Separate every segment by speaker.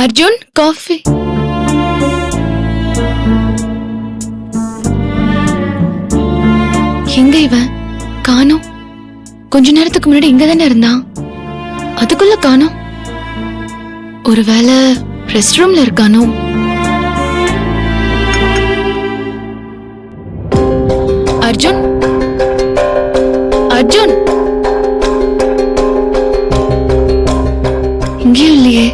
Speaker 1: Arjun coffee. எங்க இவன் காணோம்? கொஞ்ச நேரத்துக்கு முன்னாடி இங்க தானே இருந்தான், அதுக்குள்ள காணோம். ஒருவேளை ரெஸ்ட் ரூம்ல இருக்கானோ? அர்ஜுன், அர்ஜுன் இங்கேயும் இல்லையே,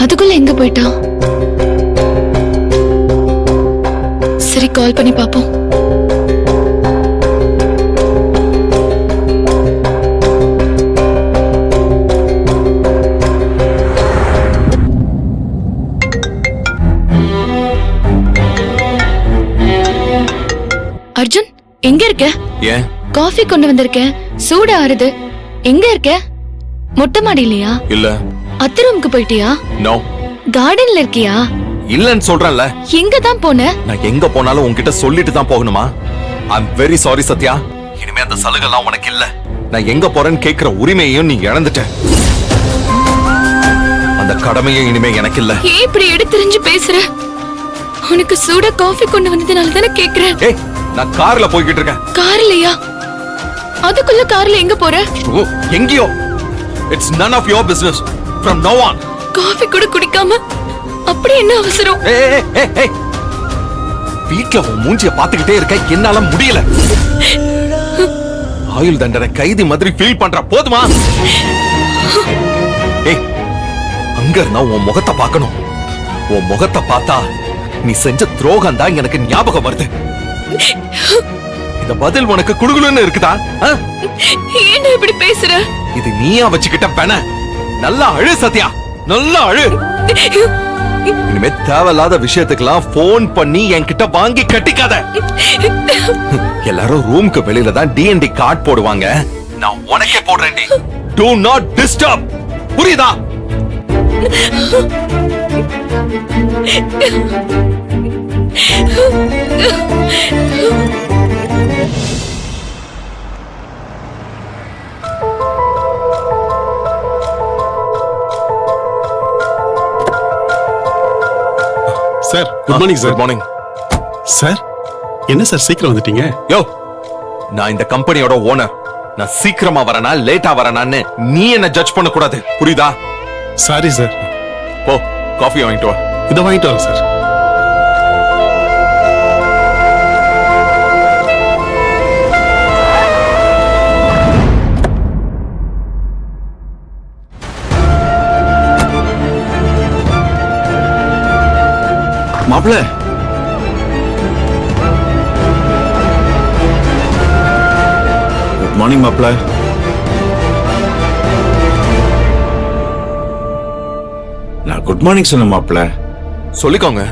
Speaker 1: அதுக்குள்ள எங்க போயிட்டான்? சரி, கால் பண்ணி பாப்போம். அர்ஜுன் எங்க இருக்க?
Speaker 2: ஏன்?
Speaker 1: காஃபி கொண்டு வந்திருக்கேன், சூடு ஆறுது. எங்க இருக்க? மொட்டை மாடியிலையா?
Speaker 2: இல்ல.
Speaker 1: அத்தை ரூமுக்கு போயிட்டியா?
Speaker 2: நோ.
Speaker 1: கார்டன்ல இருக்கியா?
Speaker 2: இல்லன்னு சொல்றேன்ல.
Speaker 1: எங்க தான் போன?
Speaker 2: நான் எங்க போனாலும் உன்கிட்ட சொல்லிட்டு தான் போகணுமா? I'm very sorry Sathya. இனிமே அந்த சலுகைலாம் உனக்கு இல்ல. நான் எங்க போறேன்னு கேக்குற உரிமையையும் நீ இழந்துட்ட. அந்த கடமையும் இனிமே எனக்கு இல்ல.
Speaker 1: ஏன் இப்படி எடுத்துறிஞ்சு பேசுற? உனக்கு சூட காஃபி கொண்டு வந்ததுனால தானே கேக்குறேன்.
Speaker 2: ஏய், நான் கார்ல போய்கிட்டு இருக்கேன்.
Speaker 1: கார்லயா? அதுக்குள்ள கார்ல எங்க போற?
Speaker 2: எங்கயோ. It's none of your business from now on.
Speaker 1: Coffee கூட குடிக்காம அப்படி என்ன அவசரம்?
Speaker 2: ஏய், வீட்ல உன் மூஞ்சிய பாத்துக்கிட்டே இருக்க என்னால முடியல. ஆயுள் தண்டனை கைதி மாதிரி ஃபீல் பண்ற, போதுமா? ஏய், அங்க இருந்தா உன் முகத்தை பார்க்கணும். உன் முகத்தை பார்த்தா நீ செஞ்ச துரோகம் தான் எனக்கு ஞாபகம் வருது. இந்த பதில் உனக்கு குடுகுலுன்னு இருக்குதா?
Speaker 1: ஏன் இப்படி பேசுற?
Speaker 2: இது நீயா வச்சுக்கிட்ட பெண. நல்லா அழு சத்யா, நல்லா அழு. இனிமே தேவையில்லாத விஷயத்துக்கெல்லாம் போன் பண்ணி என்கிட்ட வாங்கி கட்டிக்காத. எல்லாரும் ரூமுக்கு வெளியில தான் D&D கார்டு போடுவாங்க, நான் உனக்கே போடுறேன். Do not disturb. புரியுதா?
Speaker 3: Sir, good morning sir.
Speaker 2: Good morning
Speaker 3: sir, என்ன சார் சீக்கிரம் வந்துட்டீங்க?
Speaker 2: யோ, நான் இந்த கம்பெனியோட ஓனர். நான் சீக்கிரமா வரனா லேட்டா வரனான்னு நீ என்ன ஜட்ஜ் பண்ண கூடாது, புரியுதா?
Speaker 3: Sorry sir.
Speaker 2: போ, காஃபி வாங்கிட்டு வா.
Speaker 3: இதை வாங்கிட்டு வரேன் சார்.
Speaker 4: மாப்பிள்ள, குட் மார்னிங் மாப்பிள்ள. நான் குட் மார்னிங் சொன்ன மாப்பிள்ள.
Speaker 2: சொல்லிக்கோங்க,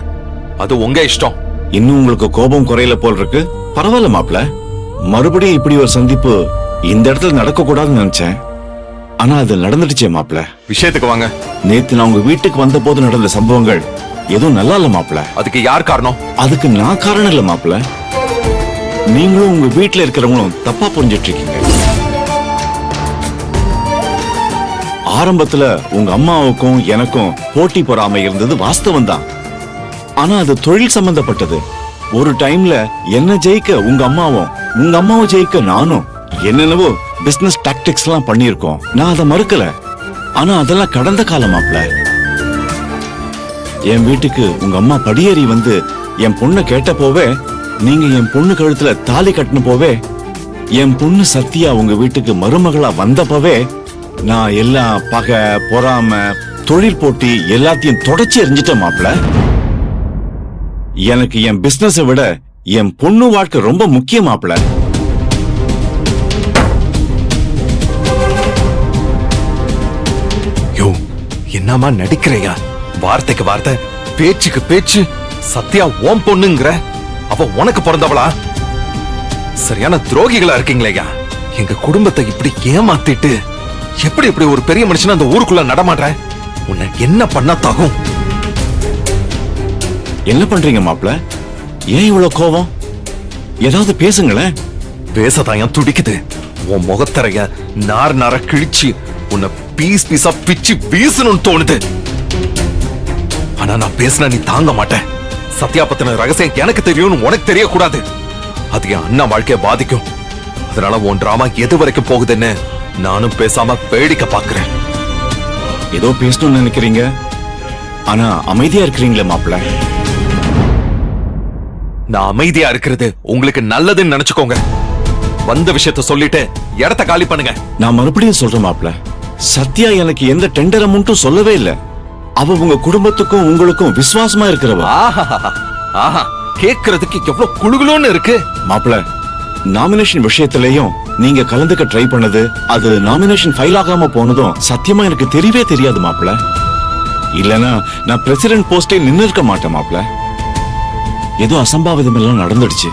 Speaker 2: அது உங்க இஷ்டம்.
Speaker 4: இன்னும் உங்களுக்கு கோபம் குறையல போல் இருக்கு. பரவாயில்ல மாப்பிள்ள, மறுபடியும் இப்படி ஒரு சந்திப்பு இந்த இடத்துல நடக்க கூடாதுன்னு நினைச்சேன். ஆனா அது நடந்துடுச்சே மாப்பிள்ள.
Speaker 2: விஷயத்துக்கு வாங்க.
Speaker 4: நேத்து நான் உங்க வீட்டுக்கு வந்த போது நடந்த சம்பவங்கள் எதுவும் நல்லா இல்ல மாப்பிள்ள.
Speaker 2: அதுக்கு யார் காரணம்?
Speaker 4: அதுக்கு நான் காரணம் இல்ல மாப்பிள்ள. நீங்களும் உங்க வீட்டுல இருக்கிறவங்களும் தப்பா புரிஞ்சிட்டு இருக்கீங்க. ஆரம்பத்துல உங்க அம்மாவுக்கும் எனக்கும் போட்டி பொறாமை இருந்தது வாஸ்தவம் தான். ஆனா அது தொழில் சம்பந்தப்பட்டது. ஒரு டைம்ல என்ன ஜெயிக்க உங்க அம்மாவும் உங்க அம்மாவை ஜெயிக்க நானும் என்னென்னவோ பிசினஸ் டாக்டிக்ஸ் எல்லாம் பண்ணிருக்கோம். நான் அதை மறுக்கல. ஆனா அதெல்லாம் கடந்த காலம் மாப்பிள்ள. என் வீட்டுக்கு உங்க அம்மா படியேறி வந்து என் பொண்ணை கேட்ட போவே, நீங்க என் பொண்ணு கழுத்துல தாலி கட்டின போவே, என் பொண்ணு சத்யா உங்க வீட்டுக்கு மருமகளா வந்தப்பவே நான் எல்லாம் பகை பொறாம தொழில் போட்டி எல்லாத்தையும் தொடச்சி எறிஞ்சிட்டேன் மாப்பிள்ள. எனக்கு என் பிசினஸை விட என் பொண்ணு வாழ்க்கை ரொம்ப முக்கியம் மாப்பிள்ள.
Speaker 2: யோ, என்னமா நடிக்கிறையா? வார்த்தைக்கு வார்த்தை, பேச்சுக்கு பேச்சு. சத்யா ஓம் பொண்ணுங்கிற, அவ உனக்கு பிறந்தவளா? சரியான துரோகிகளா இருக்கீங்களேயா. எங்க குடும்பத்தை இப்படி ஏமாத்திட்டு எப்படி இப்படி ஒரு பெரிய மனுஷன் அந்த ஊருக்குள்ள நடமாடுற? உன்னை என்ன பண்ண தகும்?
Speaker 4: என்ன பண்றீங்க மாப்பிள்ள? ஏன் இவ்வளவு கோபம்? ஏதாவது பேசுங்களேன்.
Speaker 2: பேசதாயம் துடிக்குது. உன் முகத்தரைய நார் நார கிழிச்சு உன்னை பீஸ் பீஸா பிச்சு வீசணும்னு தோணுது. ஆனா நான் பேசினா நீ தாங்க மாட்டேன். சத்யா பத்தின ரகசியம் எனக்கு தெரியும்னு உனக்கு தெரியக்கூடாது. அது என் அண்ணா வாழ்க்கைய பாதிக்கும். அதனால உன் டிராமா எது வரைக்கும் போகுதுன்னு நானும் பேசாம வேடிக்கை பாக்குறேன்.
Speaker 4: ஏதோ பேசணும்னு நினைக்கிறீங்க, ஆனா அமைதியா இருக்கிறீங்களே மாப்பிள்ள.
Speaker 2: நான் அமைதியா இருக்கிறது உங்களுக்கு நல்லதுன்னு நினைச்சுக்கோங்க. வந்த விஷயத்த சொல்லிட்டு இடத்த காலி பண்ணுங்க.
Speaker 4: நான் மறுபடியும் சொல்றேன் மாப்பிள்ள, சத்யா எனக்கு எந்த டெண்டர் அமௌண்ட்டும் சொல்லவே இல்ல. அவ உங்க குடும்பத்துக்கும் உங்களுக்கும் விசுவாசமா இருக்கிறவ.
Speaker 2: ஆஹா, கேக்குறதுக்கு எவ்வளவு குளுகுளுன்னு இருக்கு.
Speaker 4: மாப்பிள்ள, நாமினேஷன் விஷயத்திலையும் நீங்க கலந்துக்க ட்ரை பண்ணது, அது நாமினேஷன் ஃபைல் ஆகாம போனதும் சத்தியமா எனக்கு தெரியவே தெரியாது மாப்பிள்ள. இல்லனா நான் பிரசிடென்ட் போஸ்டே நின்னு இருக்க மாட்டேன் மாப்பிள்ள. ஏதோ அசம்பாவிதம் எல்லாம் நடந்துடுச்சு.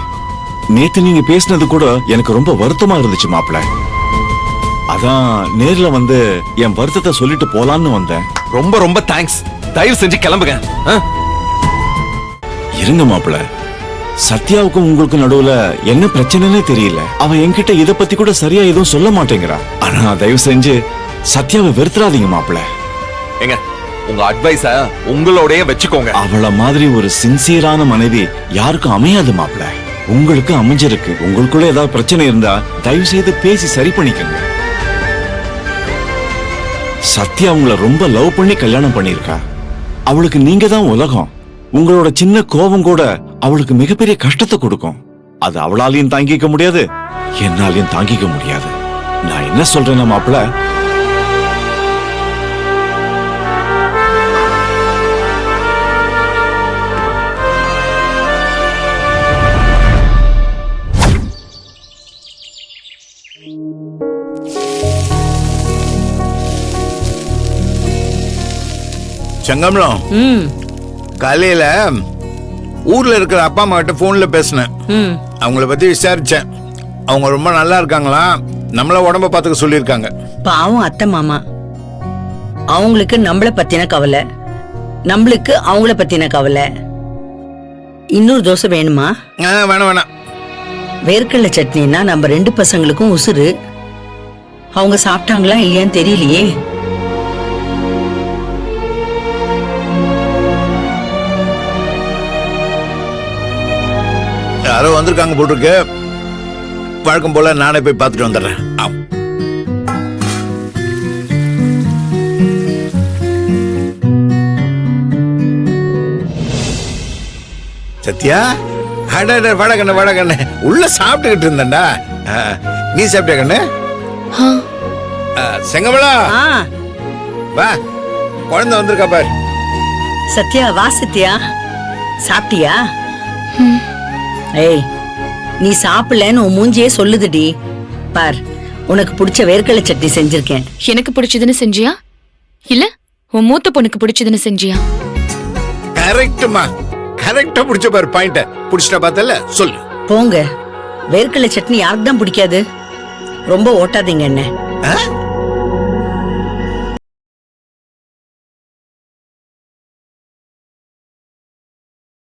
Speaker 4: நேத்து நீங்க பேசினது கூட எனக்கு ரொம்ப வருத்தமா இருந்துச்சு மாப்பிள்ள. அதான் நேர்ல வந்து என் வருத்தத்தை சொல்லிட்டு போலான்னு வந்தேன்.
Speaker 2: ரொம்ப ரொம்ப தேங்க்ஸ். தயவு செஞ்சு கிளம்புங்க.
Speaker 4: இருங்க மாப்பிள்ள, சத்யாவுக்கும் உங்களுக்கு நடுவுல என்ன பிரச்சனைனே தெரியல. அவ என்கிட்ட இத பத்தி கூட சரியா எதுவும் சொல்ல மாட்டேங்கிறா. ஆனா தயவு செஞ்சு சத்யாவை வெறுத்துறாதீங்க மாப்பிள்ள.
Speaker 2: ஏங்க, உங்க அட்வைஸ உங்களோடயே வச்சுக்கோங்க.
Speaker 4: அவள மாதிரி ஒரு சின்சியரான மனைவி யாருக்கும் அமையாது மாப்பிள்ள. உங்களுக்கு அமைஞ்சிருக்கு. உங்களுக்குள்ள ஏதாவது பிரச்சனை இருந்தா தயவு செய்து பேசி சரி பண்ணிக்கங்க. சத்யா உங்களை ரொம்ப லவ் பண்ணி கல்யாணம் பண்ணிருக்கா. அவளுக்கு நீங்க தான் உலகம். உங்களோட சின்ன கோபம் கூட அவளுக்கு மிகப்பெரிய கஷ்டத்தை கொடுக்கும். அது அவளாலையும் தாங்கிக்க முடியாது, என்னாலையும் தாங்கிக்க முடியாது. நான் என்ன சொல்றேன்னா மாப்பிள்ள,
Speaker 5: செங்கமலம், காலையில ஊர்ல இருக்கிற அப்பா அம்மா கிட்ட போன்ல பேசினேன். அவங்கள பத்தி விசாரிச்சேன். அவங்க ரொம்ப நல்லா இருக்காங்களா, நம்மள உடம்ப பாத்துக்க சொல்லிருக்காங்க.
Speaker 6: பாவம் அத்தை மாமா, அவங்களுக்கு நம்மள பத்தின கவலை, நம்மளுக்கு அவங்கள பத்தின கவலை. இன்னொரு தோசை வேணுமா?
Speaker 5: வேணாம் வேணாம்.
Speaker 6: வேர்க்கடலை சட்னின்னா நம்ம 2 பசங்களுக்கும் உசுறு. அவங்க சாப்பிட்டாங்களா இல்லையான்னு தெரியலையே.
Speaker 5: யாரோ வந்திருக்காங்க போட்டிருக்கு. வழக்கம் போல நானே போய் பார்த்துட்டு வந்துடுறேன். சத்யா, வடகண்ணு உள்ள சாப்பிட்டுக்கிட்டு இருந்தேன்டா. நீ சாப்பிட்டியா கண்ணு? செங்கமலா, வா, குழந்தை வந்திருக்கா பாரு.
Speaker 6: சத்யா, வா சத்யா, சாப்பிட்டியா? ஏய், நீ சாப்பிடலன்னு உன் மூஞ்சியே சொல்லுதுடி. பார், உனக்கு பிடிச்ச வேர்க்கடலை சட்னி செஞ்சிருக்கேன்.
Speaker 1: எனக்கு பிடிச்சதுன்னு செஞ்சியா இல்ல உன் மூத்த பொண்ணுக்கு பிடிச்சதுன்னு செஞ்சியா?
Speaker 5: கரெக்ட்மா, கரெக்டா பிடிச்ச பாரு. பாயிண்ட பிடிச்சிட்டா பார்த்தல. சொல்லு.
Speaker 6: போங்க, வேர்க்கடலை சட்னி யாருக்கு தான் பிடிக்காது? ரொம்ப ஓட்டாதீங்க என்ன.